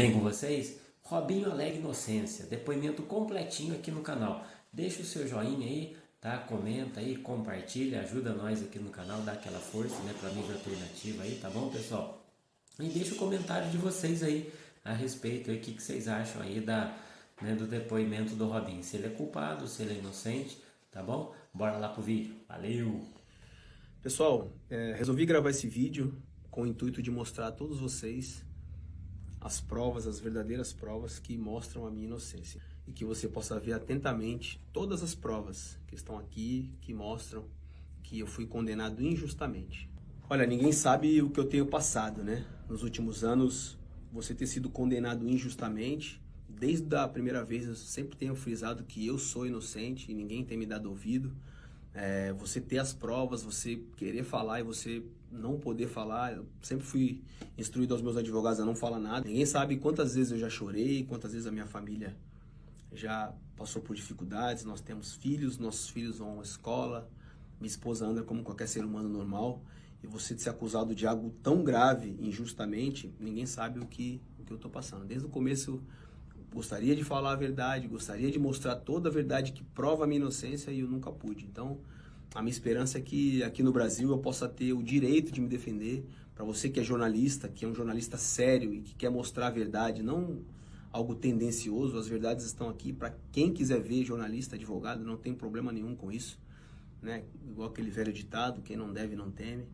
bem com vocês? Robinho Alegre Inocência, depoimento completinho aqui no canal. Deixa o seu joinha aí, tá? Comenta aí, compartilha, ajuda nós aqui no canal, dá aquela força, né, pra mídia alternativa aí, tá bom, pessoal? E deixa o comentário de vocês aí a respeito aí, o que vocês acham aí do depoimento do Robinho. Se ele é culpado, se ele é inocente, tá bom? Bora lá pro vídeo. Valeu! Pessoal, resolvi gravar esse vídeo com o intuito de mostrar a todos vocês as provas, as verdadeiras provas que mostram a minha inocência. E que você possa ver atentamente todas as provas que estão aqui, que mostram que eu fui condenado injustamente. Olha, ninguém sabe o que eu tenho passado, né? Nos últimos anos, você ter sido condenado injustamente, desde a primeira vez eu sempre tenho frisado que eu sou inocente e ninguém tem me dado ouvido. Você ter as provas, você querer falar e você não poder falar. Eu sempre fui instruído aos meus advogados a não falar nada. Ninguém sabe quantas vezes eu já chorei, quantas vezes a minha família já passou por dificuldades. Nós temos filhos, nossos filhos vão à escola, minha esposa anda como qualquer ser humano normal. E você ser acusado de algo tão grave, injustamente, ninguém sabe o que eu estou passando. Desde o começo, gostaria de falar a verdade, gostaria de mostrar toda a verdade que prova a minha inocência e eu nunca pude. Então, a minha esperança é que aqui no Brasil eu possa ter o direito de me defender. Para você que é jornalista, que é um jornalista sério e que quer mostrar a verdade, não algo tendencioso, as verdades estão aqui para quem quiser ver, jornalista, advogado, não tem problema nenhum com isso, né? Igual aquele velho ditado, quem não deve não teme.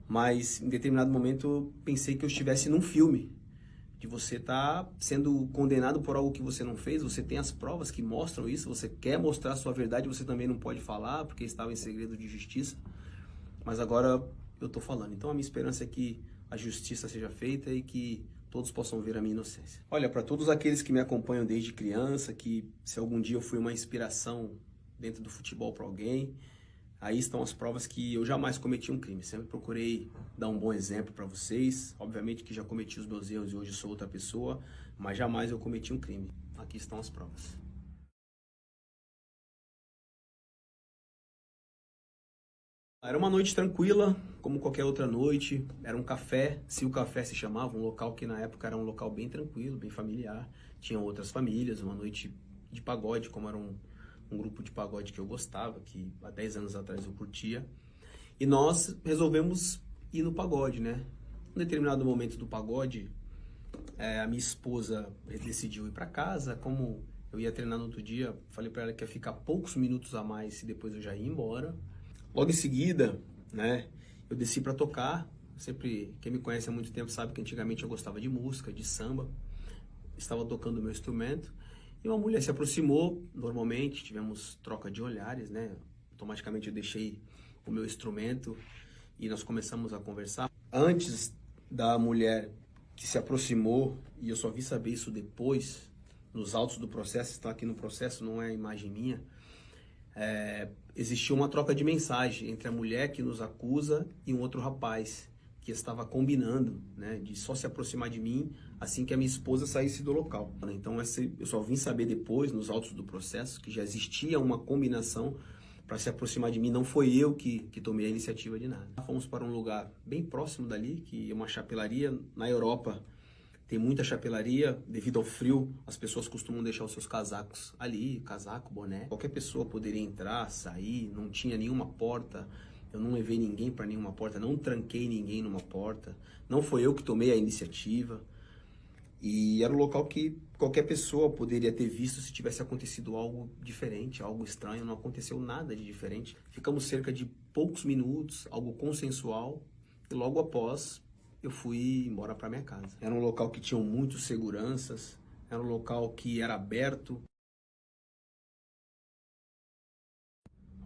Mas em determinado momento eu pensei que eu estivesse num filme, de você estar sendo condenado por algo que você não fez. Você tem as provas que mostram isso, você quer mostrar a sua verdade, você também não pode falar, porque estava em segredo de justiça, mas agora eu estou falando. Então a minha esperança é que a justiça seja feita e que todos possam ver a minha inocência. Olha, para todos aqueles que me acompanham desde criança, que se algum dia eu fui uma inspiração dentro do futebol para alguém, aí estão as provas que eu jamais cometi um crime. Sempre procurei dar um bom exemplo para vocês. Obviamente que já cometi os meus erros e hoje sou outra pessoa, mas jamais eu cometi um crime. Aqui estão as provas. Era uma noite tranquila, como qualquer outra noite. Era um café, se o café se chamava, um local que na época era um local bem tranquilo, bem familiar. Tinha outras famílias, uma noite de pagode, como era um grupo de pagode que eu gostava, que há 10 anos atrás eu curtia. E nós resolvemos ir no pagode, né? Em determinado momento do pagode, a minha esposa decidiu ir para casa. Como eu ia treinar no outro dia, falei para ela que ia ficar poucos minutos a mais e depois eu já ia embora. Logo em seguida, né, eu desci para tocar. Sempre, quem me conhece há muito tempo sabe que antigamente eu gostava de música, de samba. Estava tocando o meu instrumento. E uma mulher se aproximou, normalmente, tivemos troca de olhares, né? Automaticamente eu deixei o meu instrumento e nós começamos a conversar. Antes da mulher que se aproximou, e eu só vi saber isso depois, nos autos do processo, está aqui no processo, não é a imagem minha, existiu uma troca de mensagem entre a mulher que nos acusa e um outro rapaz que estava combinando, né, de só se aproximar de mim assim que a minha esposa saísse do local. Então eu só vim saber depois, nos autos do processo, que já existia uma combinação para se aproximar de mim. Não foi eu que tomei a iniciativa de nada. Fomos para um lugar bem próximo dali, que é uma chapelaria. Na Europa tem muita chapelaria, devido ao frio, as pessoas costumam deixar os seus casacos ali, casaco, boné. Qualquer pessoa poderia entrar, sair, não tinha nenhuma porta. Eu não levei ninguém para nenhuma porta, não tranquei ninguém numa porta. Não foi eu que tomei a iniciativa. E era um local que qualquer pessoa poderia ter visto se tivesse acontecido algo diferente, algo estranho. Não aconteceu nada de diferente. Ficamos cerca de poucos minutos, algo consensual. E logo após, eu fui embora para minha casa. Era um local que tinha muitos seguranças. Era um local que era aberto.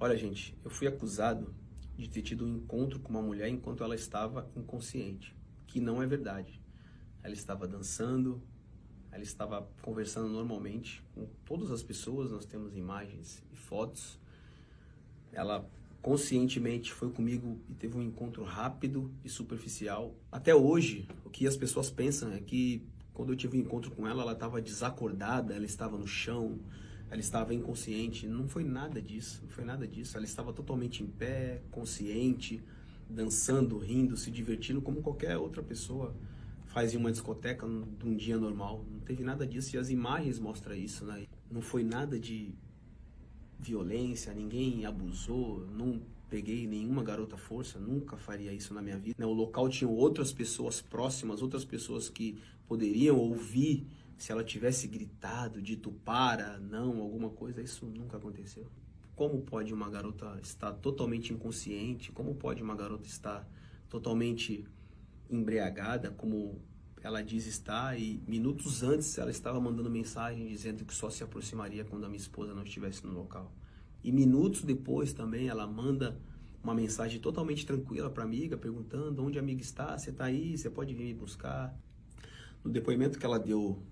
Olha, gente, eu fui acusado de ter tido um encontro com uma mulher enquanto ela estava inconsciente, que não é verdade. Ela estava dançando, ela estava conversando normalmente com todas as pessoas, nós temos imagens e fotos. Ela conscientemente foi comigo e teve um encontro rápido e superficial. Até hoje, o que as pessoas pensam é que quando eu tive um encontro com ela, ela estava desacordada, ela estava no chão, ela estava inconsciente. Não foi nada disso, não foi nada disso. Ela estava totalmente em pé, consciente, dançando, rindo, se divertindo como qualquer outra pessoa faz em uma discoteca num dia normal. Não teve nada disso e as imagens mostram isso, né? Não foi nada de violência, ninguém abusou, não peguei nenhuma garota à força, nunca faria isso na minha vida. O local tinha outras pessoas próximas, outras pessoas que poderiam ouvir se ela tivesse gritado, dito para, não, alguma coisa. Isso nunca aconteceu. Como pode uma garota estar totalmente inconsciente? Como pode uma garota estar totalmente embriagada, como ela diz estar, e minutos antes ela estava mandando mensagem dizendo que só se aproximaria quando a minha esposa não estivesse no local. E minutos depois também ela manda uma mensagem totalmente tranquila para a amiga, perguntando onde a amiga está, você está aí, você pode vir me buscar. No depoimento que ela deu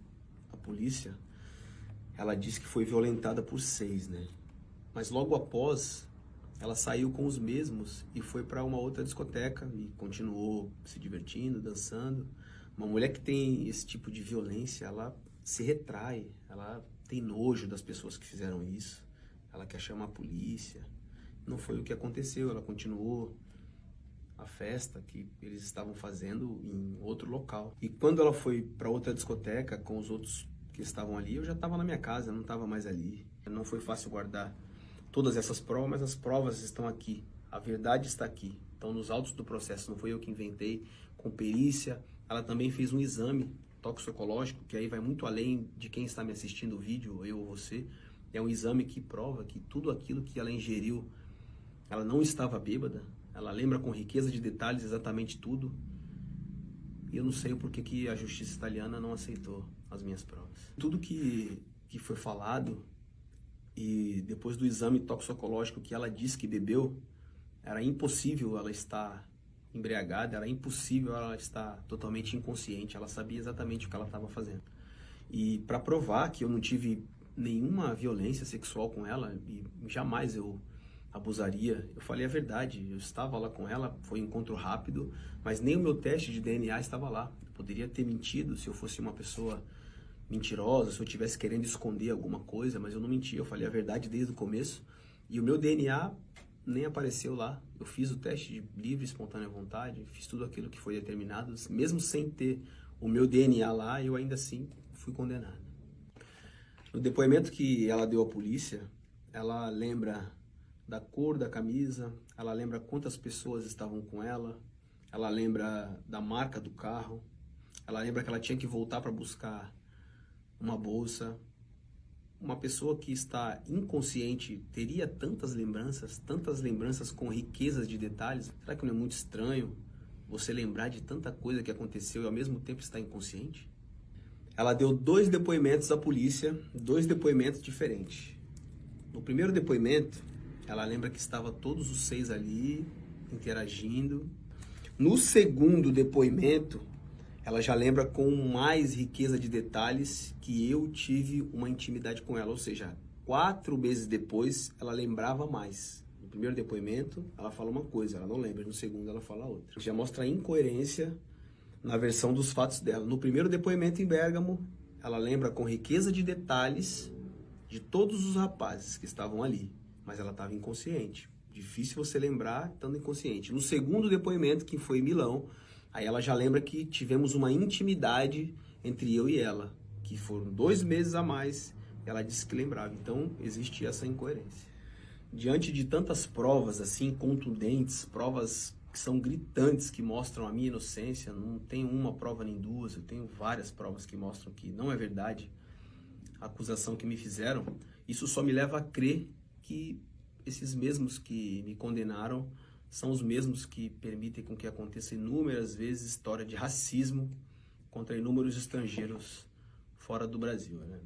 à polícia, ela disse que foi violentada por 6, né? Mas logo após, ela saiu com os mesmos e foi para uma outra discoteca e continuou se divertindo, dançando. Uma mulher que tem esse tipo de violência, ela se retrai, ela tem nojo das pessoas que fizeram isso, ela quer chamar a polícia. Não foi o que aconteceu, ela continuou a festa que eles estavam fazendo em outro local. E quando ela foi para outra discoteca com os outros que estavam ali, eu já estava na minha casa, eu não estava mais ali. Não foi fácil guardar todas essas provas, mas as provas estão aqui, a verdade está aqui, estão nos autos do processo, não foi eu que inventei, com perícia. Ela também fez um exame toxicológico, que aí vai muito além de quem está me assistindo o vídeo, eu ou você. É um exame que prova que tudo aquilo que ela ingeriu, ela não estava bêbada, ela lembra com riqueza de detalhes exatamente tudo. E eu não sei o porquê que a justiça italiana não aceitou as minhas provas. Tudo que foi falado, e depois do exame toxicológico que ela disse que bebeu, era impossível ela estar embriagada, era impossível ela estar totalmente inconsciente, ela sabia exatamente o que ela estava fazendo. E para provar que eu não tive nenhuma violência sexual com ela, e jamais eu abusaria, eu falei a verdade, eu estava lá com ela, foi um encontro rápido, mas nem o meu teste de DNA estava lá. Eu poderia ter mentido se eu fosse uma pessoa mentirosa, se eu estivesse querendo esconder alguma coisa, mas eu não menti, eu falei a verdade desde o começo. E o meu DNA nem apareceu lá. Eu fiz o teste de livre e espontânea vontade, fiz tudo aquilo que foi determinado, mesmo sem ter o meu DNA lá, eu ainda assim fui condenado. No depoimento que ela deu à polícia, ela lembra da cor da camisa, ela lembra quantas pessoas estavam com ela lembra da marca do carro, ela lembra que ela tinha que voltar para buscar uma bolsa. Uma pessoa que está inconsciente teria tantas lembranças com riquezas de detalhes? Será que não é muito estranho você lembrar de tanta coisa que aconteceu e ao mesmo tempo estar inconsciente? Ela deu 2 depoimentos à polícia, 2 depoimentos diferentes. No primeiro depoimento, ela lembra que estava todos os 6 ali, interagindo. No segundo depoimento, ela já lembra com mais riqueza de detalhes que eu tive uma intimidade com ela. Ou seja, 4 meses depois, ela lembrava mais. No primeiro depoimento, ela fala uma coisa, ela não lembra. No segundo, ela fala outra. Já mostra a incoerência na versão dos fatos dela. No primeiro depoimento em Bérgamo, ela lembra com riqueza de detalhes de todos os rapazes que estavam ali. Mas ela estava inconsciente. Difícil você lembrar estando inconsciente. No segundo depoimento, que foi em Milão, aí ela já lembra que tivemos uma intimidade entre eu e ela, que foram 2 meses a mais, ela disse que lembrava. Então, existe essa incoerência. Diante de tantas provas assim, contundentes, provas que são gritantes, que mostram a minha inocência, não tenho uma prova nem 2, eu tenho várias provas que mostram que não é verdade a acusação que me fizeram, isso só me leva a crer que esses mesmos que me condenaram são os mesmos que permitem com que aconteça inúmeras vezes história de racismo contra inúmeros estrangeiros fora do Brasil, né?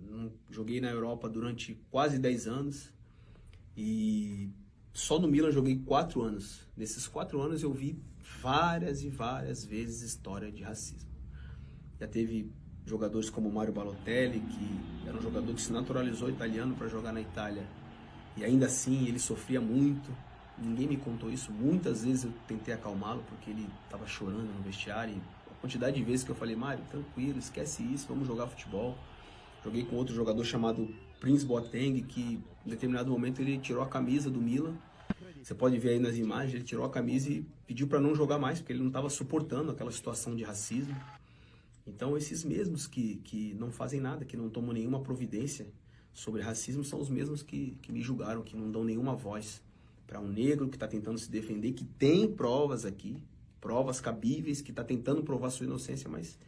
Joguei na Europa durante quase 10 anos e só no Milan joguei 4 anos. Nesses 4 anos eu vi várias e várias vezes história de racismo. Já teve jogadores como Mario Balotelli, que era um jogador que se naturalizou italiano para jogar na Itália, e ainda assim ele sofria muito. Ninguém me contou isso. Muitas vezes eu tentei acalmá-lo porque ele estava chorando no vestiário. E a quantidade de vezes que eu falei, Mário, tranquilo, esquece isso, vamos jogar futebol. Joguei com outro jogador chamado Prince Boateng, que em determinado momento ele tirou a camisa do Milan. Você pode ver aí nas imagens, ele tirou a camisa e pediu para não jogar mais, porque ele não estava suportando aquela situação de racismo. Então, esses mesmos que não fazem nada, que não tomam nenhuma providência sobre racismo, são os mesmos que me julgaram, que não dão nenhuma voz para um negro que está tentando se defender, que tem provas aqui, provas cabíveis, que está tentando provar sua inocência, mas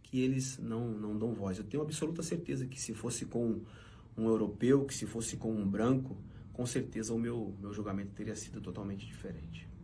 que eles não dão voz. Eu tenho absoluta certeza que se fosse com um europeu, que se fosse com um branco, com certeza o meu julgamento teria sido totalmente diferente.